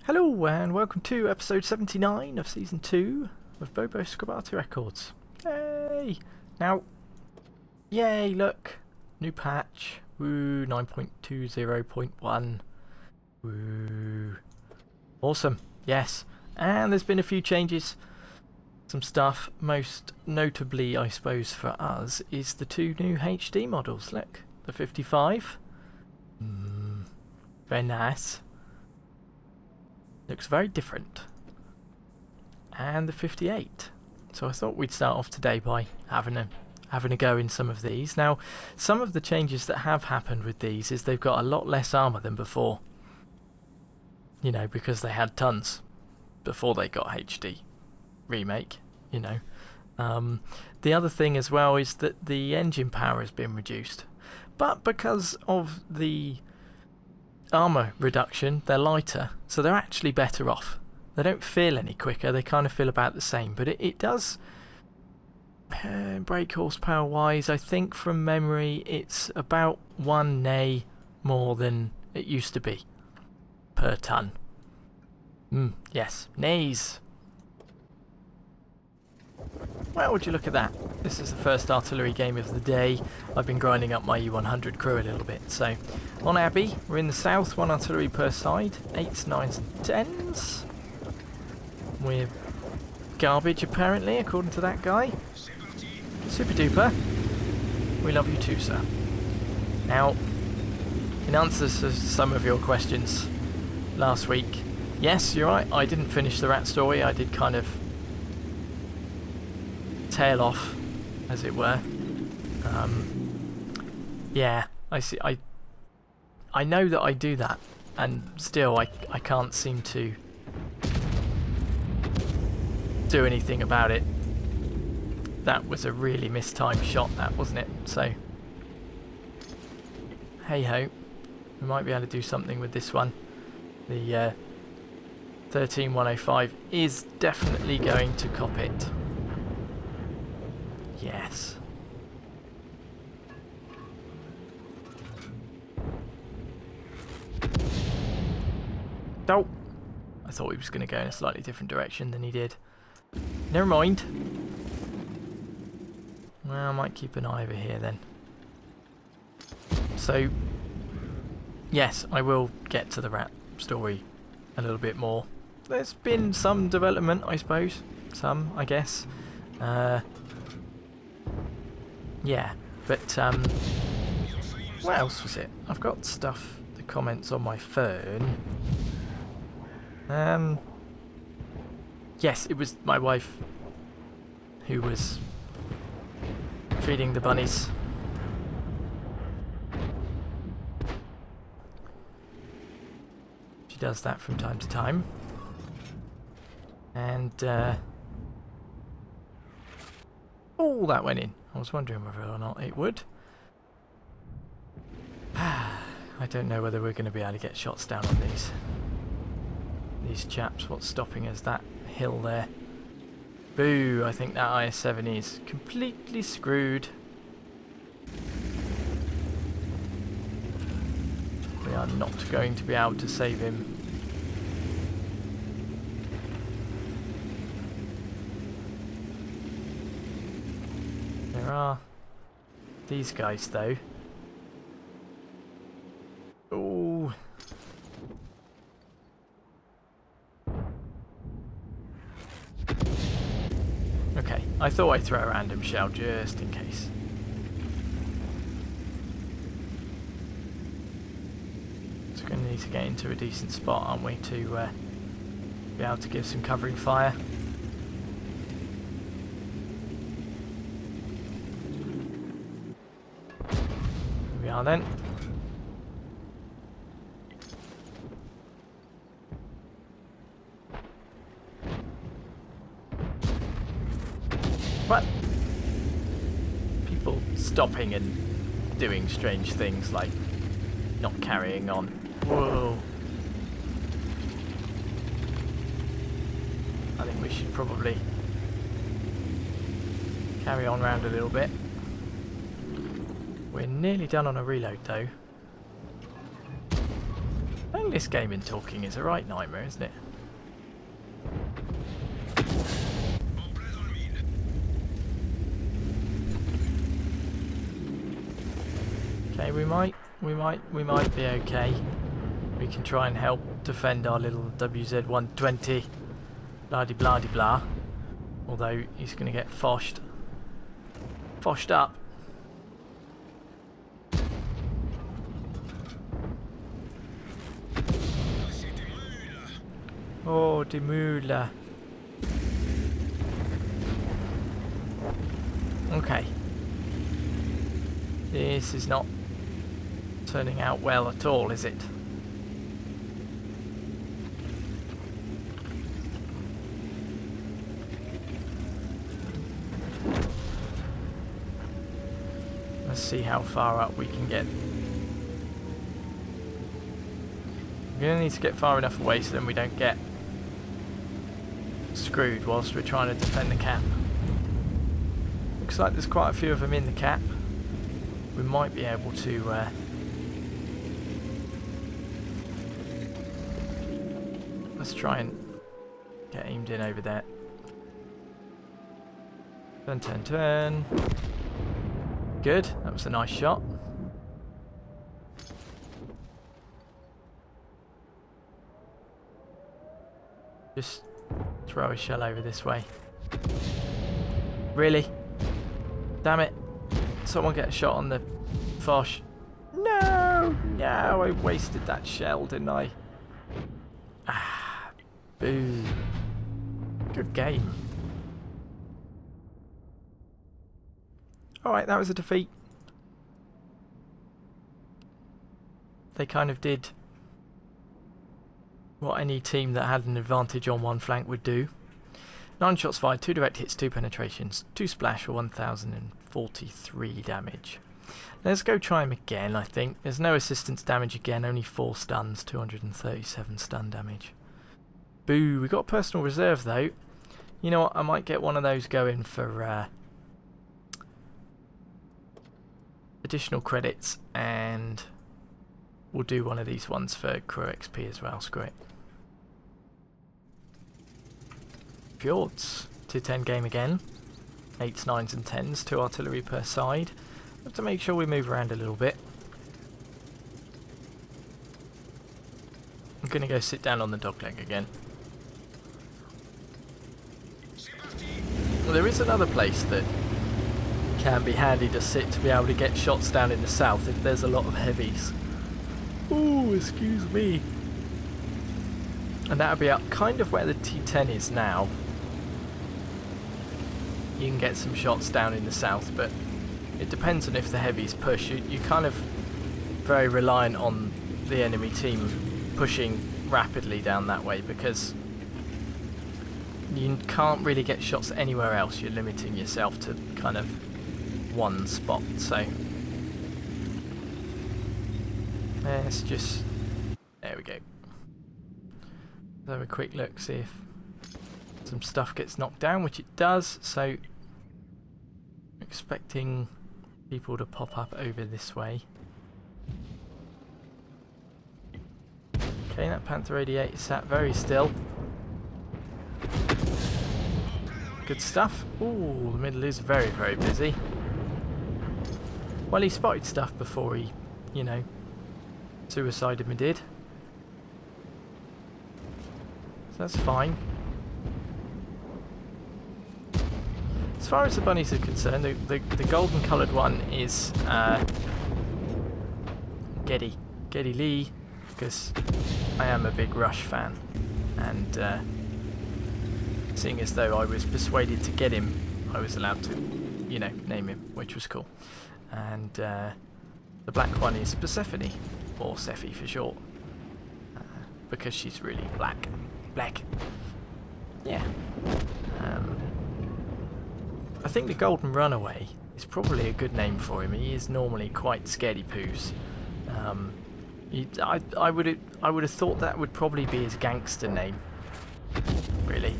Hello and welcome to episode 79 of season 2 of Bobo Records. Yay! Now, yay, look, new patch. Woo, 9.20.1. Woo. Awesome, yes. And there's been a few changes. Some stuff, most notably, I suppose, for us, is the two new HD models. Look, the 55. Very nice. Looks very different. And the 58. So I thought we'd start off today by having a go in some of these. Now, some of the changes that have happened with these is they've got a lot less armour than before. You know, because they had tons before they got HD remake, you know. The other thing as well is that the engine power has been reduced. But because of the armour reduction, they're lighter, so they're actually better off. They don't feel any quicker, they kind of feel about the same, but it does brake horsepower wise, I think from memory it's about 1 Neighs more than it used to be per tonne. Yes, Neighs. Well, would you look at that? This is the first artillery game of the day. I've been grinding up my U100 crew a little bit. So, on Abbey, we're in the south, 1 artillery per side, 8s, 9s and 10s. We're garbage apparently, according to that guy. Super duper. We love you too, sir. Now, in answer to some of your questions last week, yes, you're right, I didn't finish the rat story. I did kind of tail off, as it were. Yeah, I see. I know that I do that, and still I can't seem to do anything about it. That was a really mistimed shot, that, wasn't it? So, hey ho, we might be able to do something with this one. The 13105 is definitely going to cop it. Yes. Oh! I thought he was going to go in a slightly different direction than he did. Never mind. Well, I might keep an eye over here then. So, yes, I will get to the rat story a little bit more. There's been some development, I suppose. Some, I guess. Yeah, but what else was it? I've got stuff, the comments on my phone. Yes, it was my wife who was feeding the bunnies. She does that from time to time. And oh, that went in. I was wondering whether or not it would. I don't know whether we're going to be able to get shots down on these chaps. What's stopping us? That hill there. Boo! I think that IS-7 is completely screwed. We are not going to be able to save him. There are these guys though. Oh. Okay, I thought I'd throw a random shell just in case. So we're going to need to get into a decent spot, aren't we, to be able to give some covering fire. We are then. What? People stopping and doing strange things like not carrying on. Whoa. I think we should probably carry on round a little bit. We're nearly done on a reload though. Playing this game and talking is a right nightmare, isn't it? Okay, we might be okay. We can try and help defend our little WZ-120. Blah-de-blah-de-blah. Although he's going to get foshed up. Oh, die Mühle. Okay. This is not turning out well at all, is it? Let's see how far up we can get. We're going to need to get far enough away so then we don't get screwed whilst we're trying to defend the cap. Looks like there's quite a few of them in the cap. We might be able to let's try and get aimed in over there. Turn, turn, turn. Good, that was a nice shot. Just throw a shell over this way. Really? Damn it. Someone get a shot on the Fosh. No! No, I wasted that shell, didn't I? Ah, boo. Good game. Alright, that was a defeat. They kind of did what any team that had an advantage on one flank would do. 9 shots fired, 2 direct hits, 2 penetrations, 2 splash for 1043 damage. Let's go try him again, I think. There's no assistance damage again, only 4 stuns, 237 stun damage. Boo, we got a personal reserve though. You know what, I might get one of those going for additional credits, and we'll do one of these ones for crew XP as well, screw it. Fjords, 210 game again. 8s, 9s and 10s, 2 artillery per side. Have to make sure we move around a little bit. I'm going to go sit down on the dogleg again. Well, there is another place that can be handy to sit to be able to get shots down in the south if there's a lot of heavies. Ooh, excuse me. And that would be up kind of where the T10 is now. You can get some shots down in the south, but it depends on if the heavies push. You're kind of very reliant on the enemy team pushing rapidly down that way, because you can't really get shots anywhere else. You're limiting yourself to kind of one spot. So let's just, there we go. Let's have a quick look, see if some stuff gets knocked down, which it does. So expecting people to pop up over this way. Okay, that Panther 88 is sat very still. Good stuff. Ooh, the middle is very, very busy. Well, he spotted stuff before he, you know, suicided me did. So that's fine. As far as the bunnies are concerned, the golden coloured one is Geddy Lee, because I am a big Rush fan, and seeing as though I was persuaded to get him, I was allowed to, you know, name him, which was cool. And the black one is Persephone, or Sephi for short, because she's really black. Yeah. I think the Golden Runaway is probably a good name for him. He is normally quite scaredy poos. I would have thought that would probably be his gangster name. Really.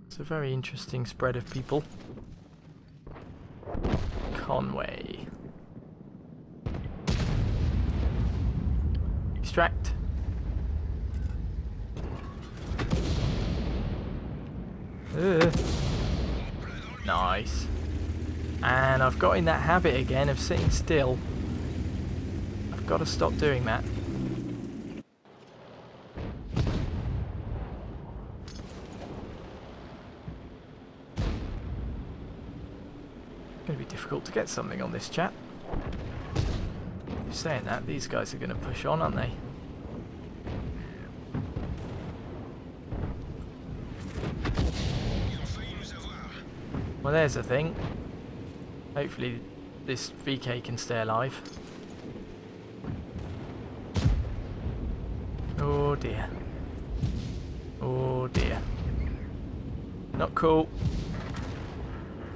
It's a very interesting spread of people. Conway. Extract. Nice. And I've got in that habit again of sitting still. I've got to stop doing that. It's going to be difficult to get something on this chat. You're saying that, these guys are going to push on, aren't they? Well, there's the thing. Hopefully this VK can stay alive. Oh dear. Oh dear. Not cool.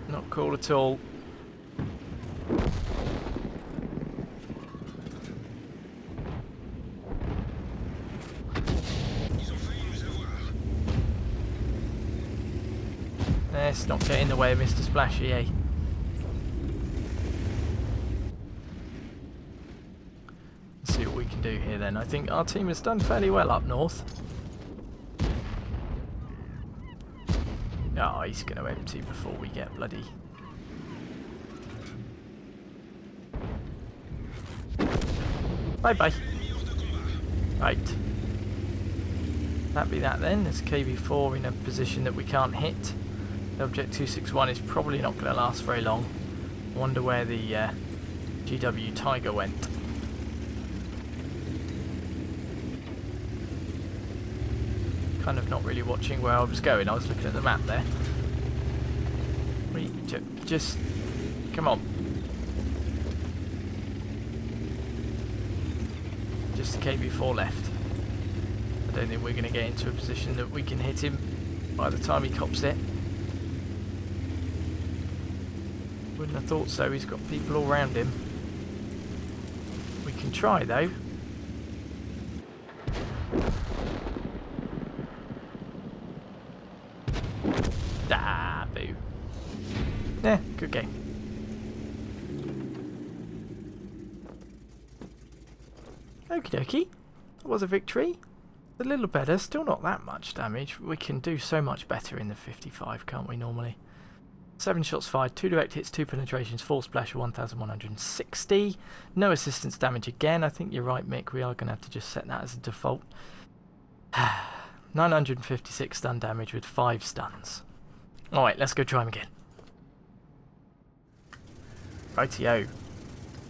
Not cool at all. Let's not get in the way of Mr. Splashy, eh? Let's see what we can do here then. I think our team has done fairly well up north. Oh, he's going to empty before we get bloody... Bye-bye. Right. That be that then. There's KV4 in a position that we can't hit. The Object 261 is probably not going to last very long. I wonder where the GW Tiger went. Kind of not really watching where I was going. I was looking at the map there. Just come on. Just the KV4 left. I don't think we're going to get into a position that we can hit him by the time he cops it. Wouldn't have thought so. He's got people all around him. We can try though. Ah, boo. Yeah, good game. Okie dokie. That was a victory. A little better. Still not that much damage. We can do so much better in the 55, can't we, normally? 7 shots fired, 2 direct hits, 2 penetrations, 4 splash, 1,160. No assistance damage again. I think you're right, Mick. We are going to have to just set that as a default. 956 stun damage with 5 stuns. Alright, let's go try him again. Rightio.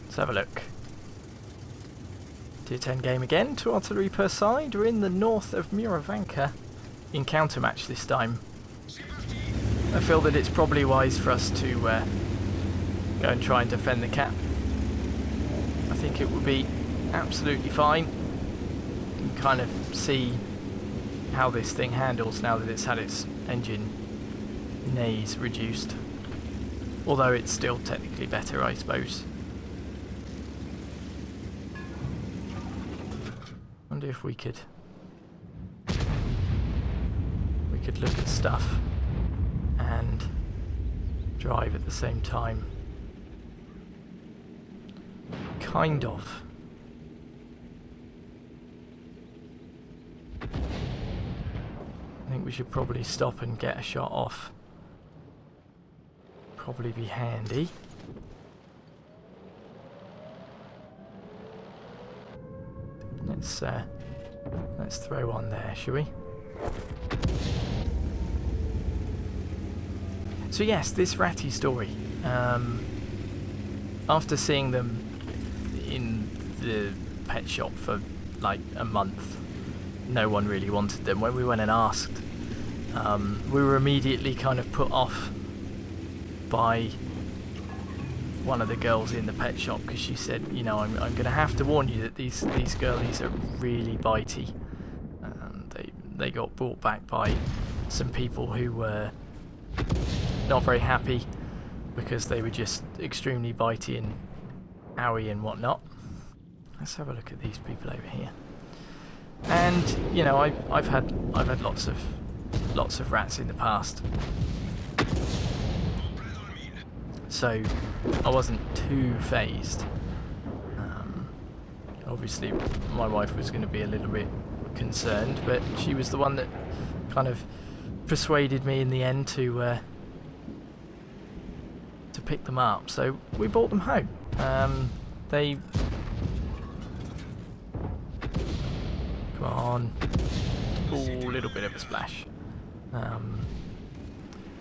Let's have a look. Tier 10 game again. 2 artillery per side. We're in the north of Muravanka. Encounter match this time. I feel that it's probably wise for us to go and try and defend the cap. I think it would be absolutely fine. You can kind of see how this thing handles now that it's had its engine Neighs reduced. Although it's still technically better, I suppose. Wonder if we could look at stuff and drive at the same time. Kind of. I think we should probably stop and get a shot off. Probably be handy. Let's throw one there, shall we? So yes, this ratty story. After seeing them in the pet shop for like a month, no one really wanted them. When we went and asked, we were immediately kind of put off by one of the girls in the pet shop because she said, you know, I'm going to have to warn you that these girlies are really bitey. They got brought back by some people who were not very happy because they were just extremely bitey and owie and whatnot. Let's have a look at these people over here. And you know, I've had lots of rats in the past. so I wasn't too phased. Obviously my wife was going to be a little bit concerned, but she was the one that kind of persuaded me in the end to pick them up. So we brought them home. They... Come on. Ooh, a little bit of a splash.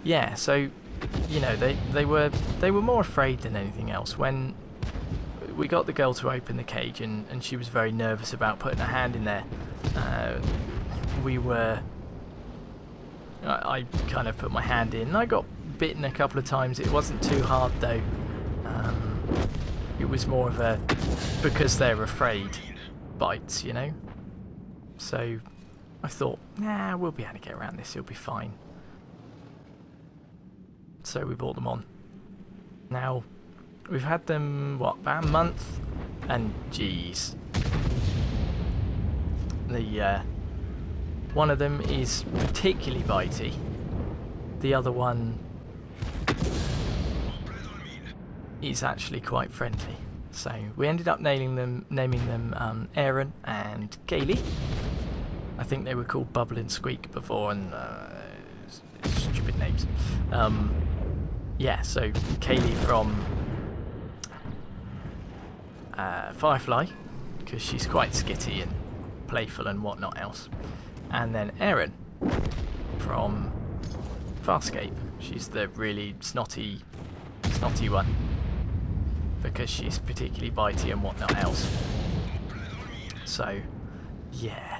Yeah, so, you know, they were more afraid than anything else. When we got the girl to open the cage and she was very nervous about putting her hand in there, I kind of put my hand in. I got bitten a couple of times. It wasn't too hard though. It was more of a because they're afraid bites, you know. So I thought, nah, we'll be able to get around this. It'll be fine. So we brought them on. Now we've had them what, about a month, and geez, the one of them is particularly bitey. The other one is actually quite friendly. So we ended up naming them Aaron and Kaylee. I think they were called Bubble and Squeak before, and stupid names. Yeah, so Kaylee from Firefly, because she's quite skitty and playful and whatnot else. And then Aaron from Farscape. She's the really snotty one, because she's particularly bitey and whatnot else. So, yeah.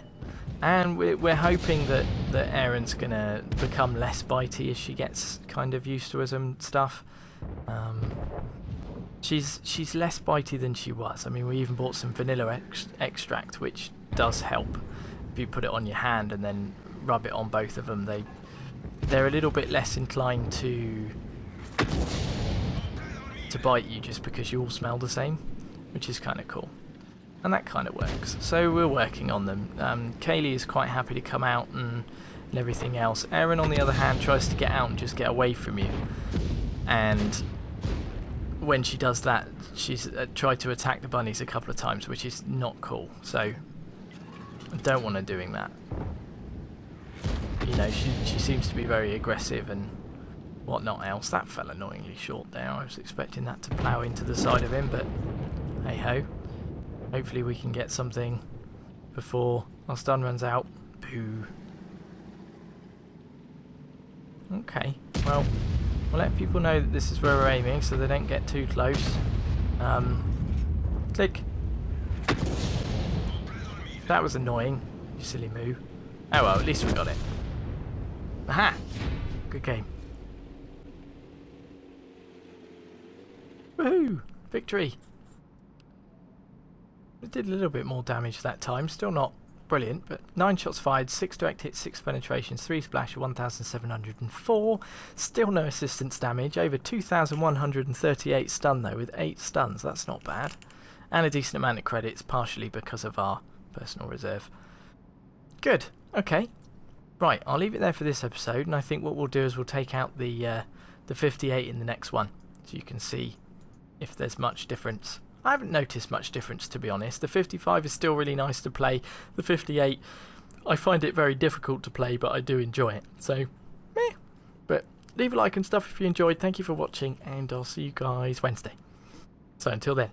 And we're hoping that Erin's gonna become less bitey as she gets kind of used to us and stuff. She's less bitey than she was. I mean, we even bought some vanilla extract, which does help. If you put it on your hand and then rub it on both of them, they're a little bit less inclined to bite you, just because you all smell the same, which is kind of cool. And that kind of works. So we're working on them. Kaylee is quite happy to come out and everything else. Erin, on the other hand, tries to get out and just get away from you. And when she does that, she's tried to attack the bunnies a couple of times, which is not cool. So I don't want her doing that. You know, she seems to be very aggressive and whatnot else. That fell annoyingly short there. I was expecting that to plough into the side of him, but hey ho. Hopefully we can get something before our stun runs out. Boo. Okay, well, we'll let people know that this is where we're aiming so they don't get too close. Click. That was annoying, you silly moo. Oh well, at least we got it. Aha! Good game. Woohoo! Victory! It did a little bit more damage that time, still not brilliant, but 9 shots fired, 6 direct hits, 6 penetrations, 3 splash, 1,704. Still no assistance damage, over 2,138 stun though, with 8 stuns, that's not bad. And a decent amount of credits, partially because of our personal reserve. Good, okay. Right, I'll leave it there for this episode, and I think what we'll do is we'll take out the 58 in the next one, so you can see if there's much difference. I haven't noticed much difference, to be honest. The 55 is still really nice to play. The 58, I find it very difficult to play, but I do enjoy it. So, meh. But leave a like and stuff if you enjoyed. Thank you for watching, and I'll see you guys Wednesday. So until then.